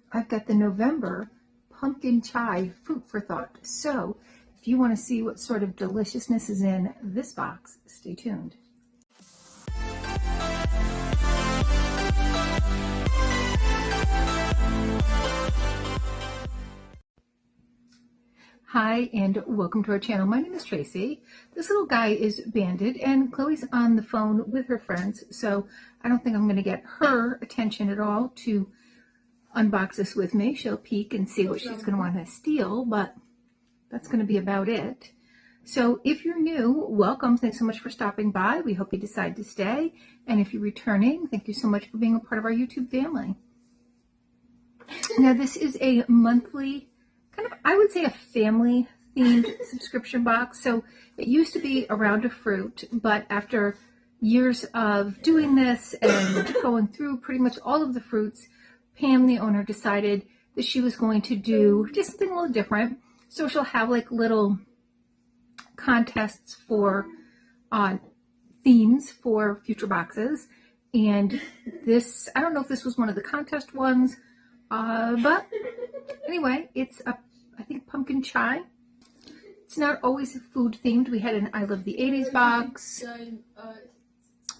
I've got the November pumpkin chai food for thought. So if you want to see what sort of deliciousness is in this box, stay tuned. Hi and welcome to our channel. My name is Tracy. This little guy is Bandit and Chloe's on the phone with her friends, so I don't think I'm going to get her attention at all to unbox this with me. She'll peek and see what she's going to want to steal, but that's going to be about it. So if you're new, welcome. Thanks so much for stopping by. We hope you decide to stay. And if you're returning, thank you so much for being a part of our YouTube family. Now this is a monthly, kind of, I would say a family themed subscription box. So it used to be a round of fruit, but after years of doing this and going through pretty much all of the fruits, Pam, the owner, decided that she was going to do just something a little different. So she'll have like little contests for themes for future boxes. And this, I don't know if this was one of the contest ones, but anyway, it's a, I think, pumpkin chai. It's not always food themed. We had an I Love the 80s box. And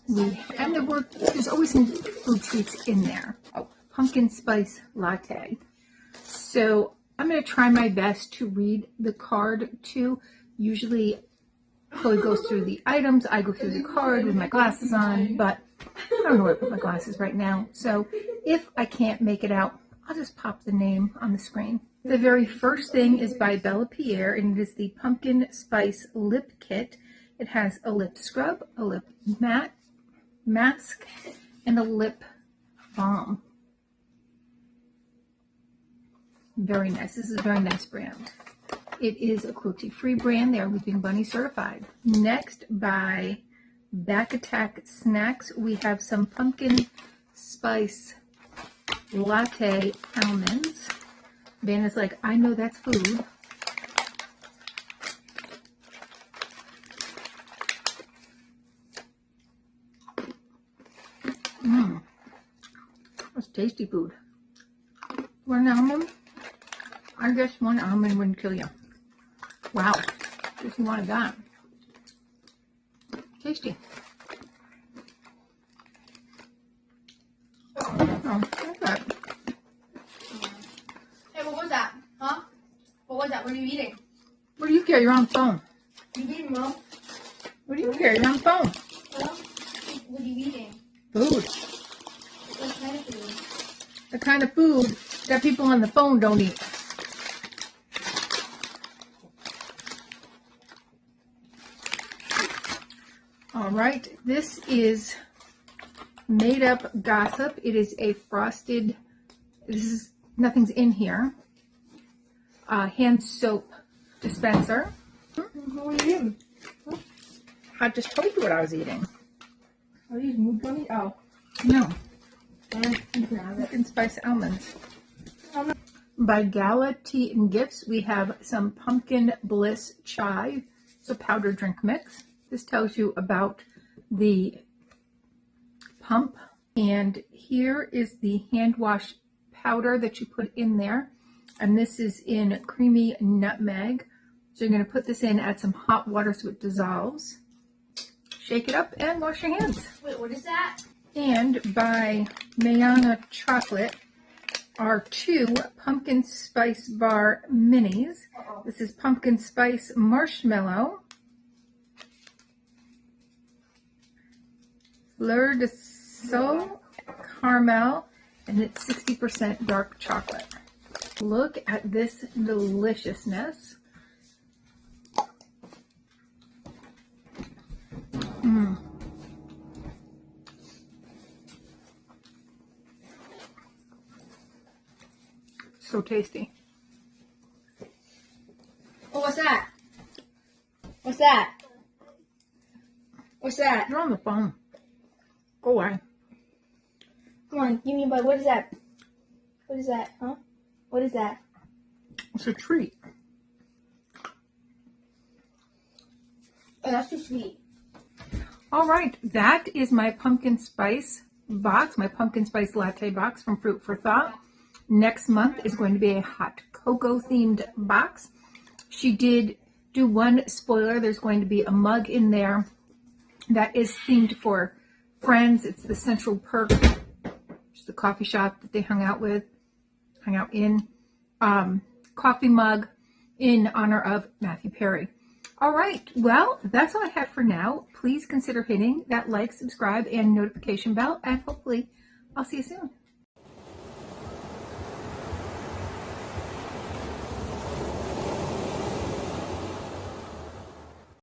there's always some food treats in there. Oh, pumpkin spice latte. So I'm going to try my best to read the card too. Usually Chloe goes through the items. I go through the card with my glasses on, but I don't know where to put my glasses right now. So if I can't make it out, I'll just pop the name on the screen. The very first thing is by Bella Pierre, and it is the Pumpkin Spice Lip Kit. It has a lip scrub, a lip mask, and a lip balm. Very nice. This is a very nice brand. It is a cruelty-free brand. They are Leaping Bunny certified. Next, by Back Attack Snacks, we have some pumpkin spice latte almonds. Ben is like, I know that's food. That's tasty food. One almond? I guess one almond wouldn't kill you. Wow. Just wanted that. Tasty. Oh, what's that? Hey, what was that? Huh? What was that? What are you eating? What do you care? You're on the phone. What are you eating, Mom? What do you care? You're on the phone. Huh? What are you eating? Food. What kind of food? The kind of food that people on the phone don't eat. All right, this is Made Up Gossip. It is a frosted, nothing's in here, hand soap dispenser. What are you eating? I just told you what I was eating. Are these mood gummies? Oh. No. And you can have it. Pumpkin Spice Almonds. By Gala Tea and Gifts, we have some Pumpkin Bliss Chai, so powder drink mix. This tells you about the pump. And here is the hand wash powder that you put in there. And this is in creamy nutmeg. So you're going to put this in, add some hot water so it dissolves. Shake it up and wash your hands. Wait, what is that? And by Mayana Chocolate are two Pumpkin Spice Bar Minis. This is Pumpkin Spice Marshmallow, Fleur de Sel Caramel, and it's 60% dark chocolate. Look at this deliciousness. So tasty. Oh, what's that? What's that? What's that? You're on the phone. Go away. Come on, give me a bite. What is that? What is that? Huh? What is that? It's a treat. Oh, that's too sweet. All right, that is my pumpkin spice box, my pumpkin spice latte box from Fruit for Thought. Next month is going to be a hot cocoa themed box. She did do one spoiler. There's going to be a mug in there that is themed for Friends. It's the Central Perk, which is the coffee shop that they hung out in. Coffee mug in honor of Matthew Perry. All right, well, that's all I have for now. Please consider hitting that like, subscribe, and notification bell, and hopefully I'll see you soon.